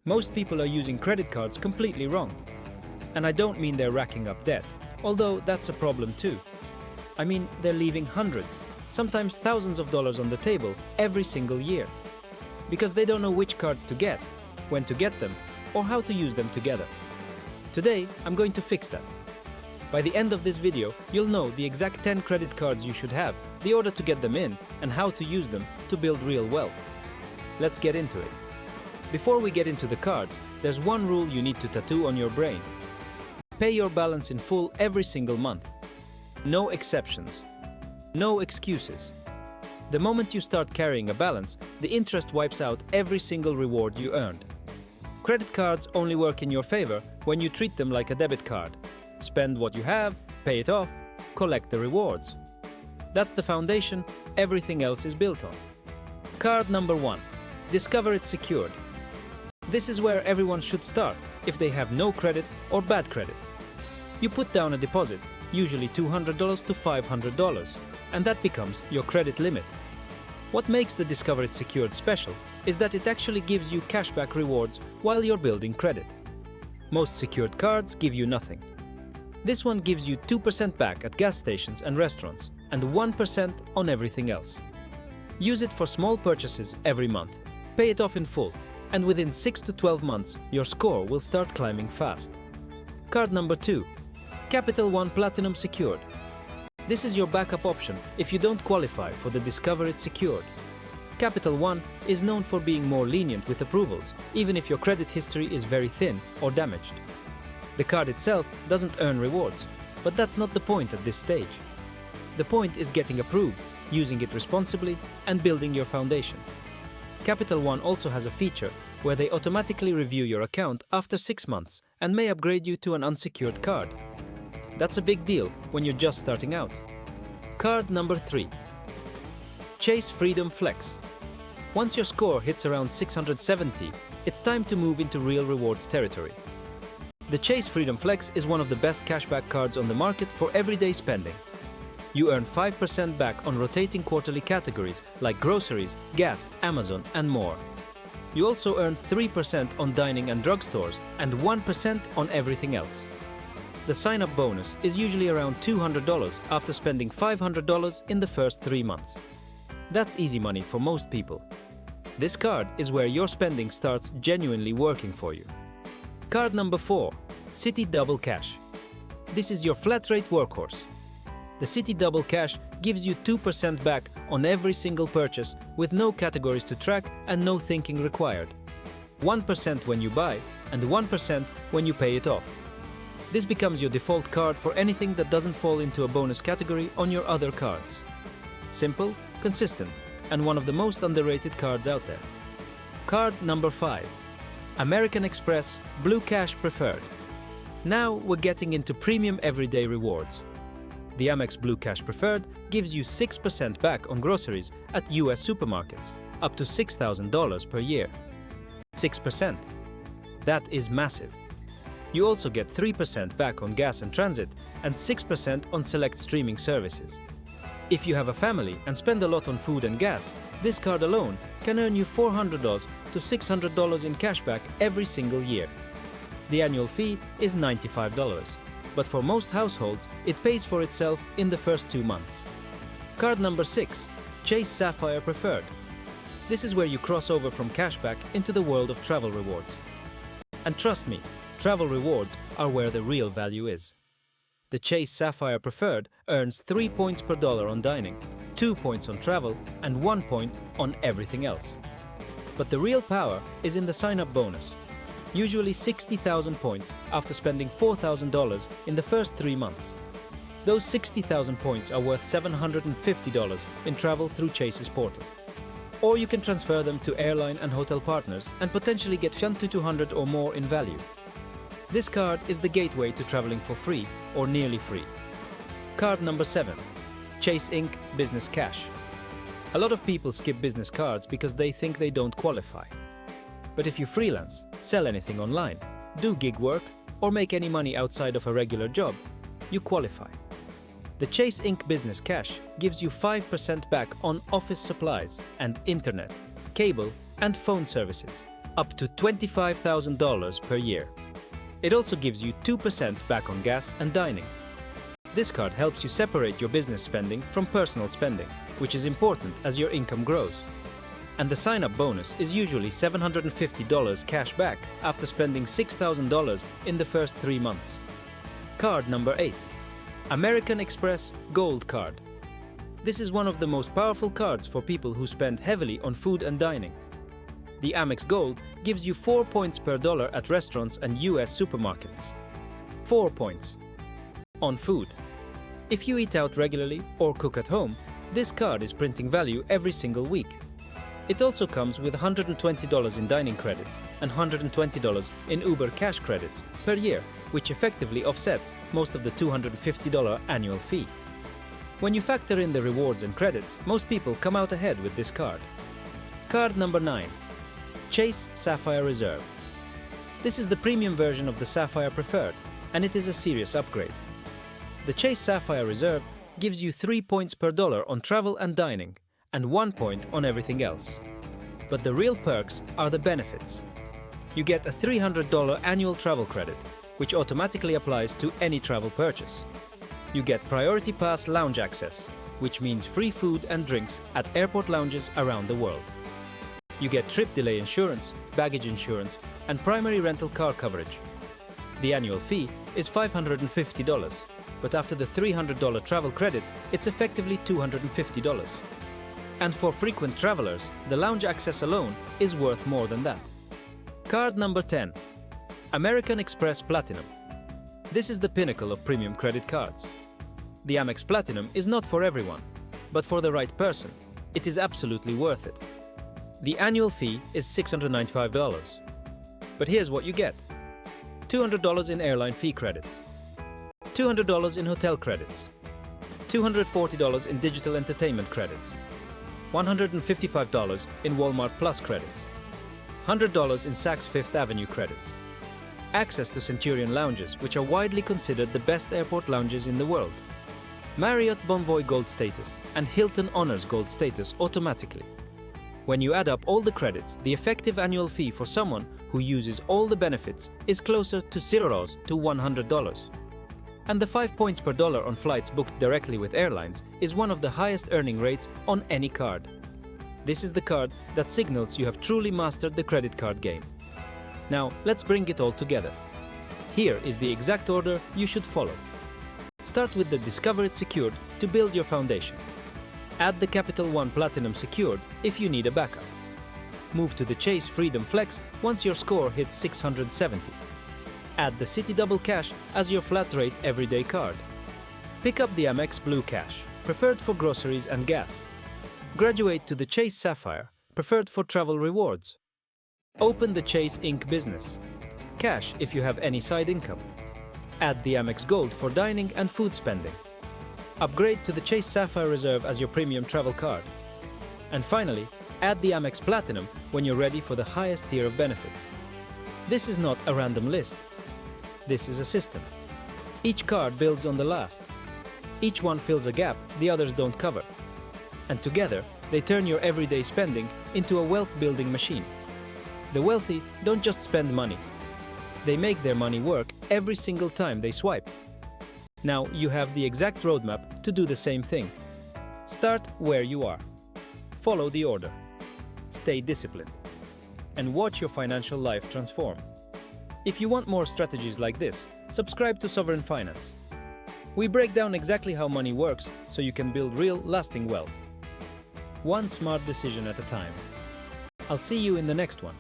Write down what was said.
Most people are using credit cards completely wrong. And I don't mean they're racking up debt, although that's a problem too. I mean they're leaving hundreds, sometimes thousands of dollars on the table every single year. Because they don't know which cards to get, when to get them, or how to use them together. Today, I'm going to fix that. By the end of this video, you'll know the exact 10 credit cards you should have, the order to get them in, and how to use them to build real wealth. Let's get into it. Before we get into the cards, there's one rule you need to tattoo on your brain. Pay your balance in full every single month. No exceptions. No excuses. The moment you start carrying a balance, the interest wipes out every single reward you earned. Credit cards only work in your favor when you treat them like a debit card. Spend what you have, pay it off, collect the rewards. That's the foundation everything else is built on. Card number 1. Discover It Secured. This is where everyone should start if they have no credit or bad credit. You put down a deposit, usually $200 to $500, and that becomes your credit limit. What makes the Discover It Secured special is that it actually gives you cashback rewards while you're building credit. Most secured cards give you nothing. This one gives you 2% back at gas stations and restaurants, and 1% on everything else. Use it for small purchases every month. Pay it off in full, and within 6 to 12 months, your score will start climbing fast. Card number 2. Capital One Platinum Secured. This is your backup option if you don't qualify for the Discover It Secured. Capital One is known for being more lenient with approvals, even if your credit history is very thin or damaged. The card itself doesn't earn rewards, but that's not the point at this stage. The point is getting approved, using it responsibly, and building your foundation. Capital One also has a feature where they automatically review your account after 6 months and may upgrade you to an unsecured card. That's a big deal when you're just starting out. Card number 3. Chase Freedom Flex. Once your score hits around 670, it's time to move into real rewards territory. The Chase Freedom Flex is one of the best cashback cards on the market for everyday spending. You earn 5% back on rotating quarterly categories like groceries, gas, Amazon, and more. You also earn 3% on dining and drugstores and 1% on everything else. The sign-up bonus is usually around $200 after spending $500 in the first 3 months. That's easy money for most people. This card is where your spending starts genuinely working for you. Card number 4. Citi Double Cash. This is your flat rate workhorse. The Citi Double Cash gives you 2% back on every single purchase with no categories to track and no thinking required. 1% when you buy and 1% when you pay it off. This becomes your default card for anything that doesn't fall into a bonus category on your other cards. Simple, consistent, and one of the most underrated cards out there. Card number 5. American Express Blue Cash Preferred. Now we're getting into premium everyday rewards. The Amex Blue Cash Preferred gives you 6% back on groceries at US supermarkets, up to $6,000 per year. 6%. That is massive. You also get 3% back on gas and transit and 6% on select streaming services. If you have a family and spend a lot on food and gas, this card alone can earn you $400 to $600 in cashback every single year. The annual fee is $95, but for most households, it pays for itself in the first 2 months. Card number 6. Chase Sapphire Preferred. This is where you cross over from cashback into the world of travel rewards. And trust me, travel rewards are where the real value is. The Chase Sapphire Preferred earns 3 points per dollar on dining, 2 points on travel, and 1 point on everything else. But the real power is in the sign-up bonus. Usually 60,000 points after spending $4,000 in the first 3 months. Those 60,000 points are worth $750 in travel through Chase's portal. Or you can transfer them to airline and hotel partners and potentially get $200 or more in value. This card is the gateway to traveling for free or nearly free. Card number 7. Chase Ink Business Cash. A lot of people skip business cards because they think they don't qualify. But if you freelance, sell anything online, do gig work, or make any money outside of a regular job, you qualify. The Chase Ink Business Cash gives you 5% back on office supplies and internet, cable, and phone services, up to $25,000 per year. It also gives you 2% back on gas and dining. This card helps you separate your business spending from personal spending, which is important as your income grows. And the sign-up bonus is usually $750 cash back after spending $6,000 in the first 3 months. Card number 8. American Express Gold Card. This is one of the most powerful cards for people who spend heavily on food and dining. The Amex Gold gives you 4 points per dollar at restaurants and US supermarkets. 4 points. On food. If you eat out regularly or cook at home, this card is printing value every single week. It also comes with $120 in dining credits and $120 in Uber cash credits per year, which effectively offsets most of the $250 annual fee. When you factor in the rewards and credits, most people come out ahead with this card. Card number 9. Chase Sapphire Reserve. This is the premium version of the Sapphire Preferred, and it is a serious upgrade. The Chase Sapphire Reserve gives you 3 points per dollar on travel and dining, and 1 point on everything else. But the real perks are the benefits. You get a $300 annual travel credit, which automatically applies to any travel purchase. You get Priority Pass lounge access, which means free food and drinks at airport lounges around the world. You get trip delay insurance, baggage insurance, and primary rental car coverage. The annual fee is $550, but after the $300 travel credit, it's effectively $250. And for frequent travelers, the lounge access alone is worth more than that. Card number 10. American Express Platinum. This is the pinnacle of premium credit cards. The Amex Platinum is not for everyone, but for the right person, it is absolutely worth it. The annual fee is $695. But here's what you get. $200 in airline fee credits, $200 in hotel credits, $240 in digital entertainment credits, $155 in Walmart Plus credits, $100 in Saks Fifth Avenue credits, access to Centurion lounges, which are widely considered the best airport lounges in the world, Marriott Bonvoy Gold status, and Hilton Honors Gold status automatically. When you add up all the credits, the effective annual fee for someone who uses all the benefits is closer to $0 to $100. And the 5 points per dollar on flights booked directly with airlines is one of the highest earning rates on any card. This is the card that signals you have truly mastered the credit card game. Now, let's bring it all together. Here is the exact order you should follow. Start with the Discover It Secured to build your foundation. Add the Capital One Platinum Secured if you need a backup. Move to the Chase Freedom Flex once your score hits 670. Add the Citi Double Cash as your flat rate everyday card. Pick up the Amex Blue Cash, preferred for groceries and gas. Graduate to the Chase Sapphire, preferred for travel rewards. Open the Chase Inc. business. Cash if you have any side income. Add the Amex Gold for dining and food spending. Upgrade to the Chase Sapphire Reserve as your premium travel card. And finally, add the Amex Platinum when you're ready for the highest tier of benefits. This is not a random list. This is a system. Each card builds on the last. Each one fills a gap the others don't cover. And together, they turn your everyday spending into a wealth-building machine. The wealthy don't just spend money. They make their money work every single time they swipe. Now you have the exact roadmap to do the same thing. Start where you are. Follow the order. Stay disciplined. And watch your financial life transform. If you want more strategies like this, subscribe to Sovereign Finance. We break down exactly how money works so you can build real, lasting wealth. One smart decision at a time. I'll see you in the next one.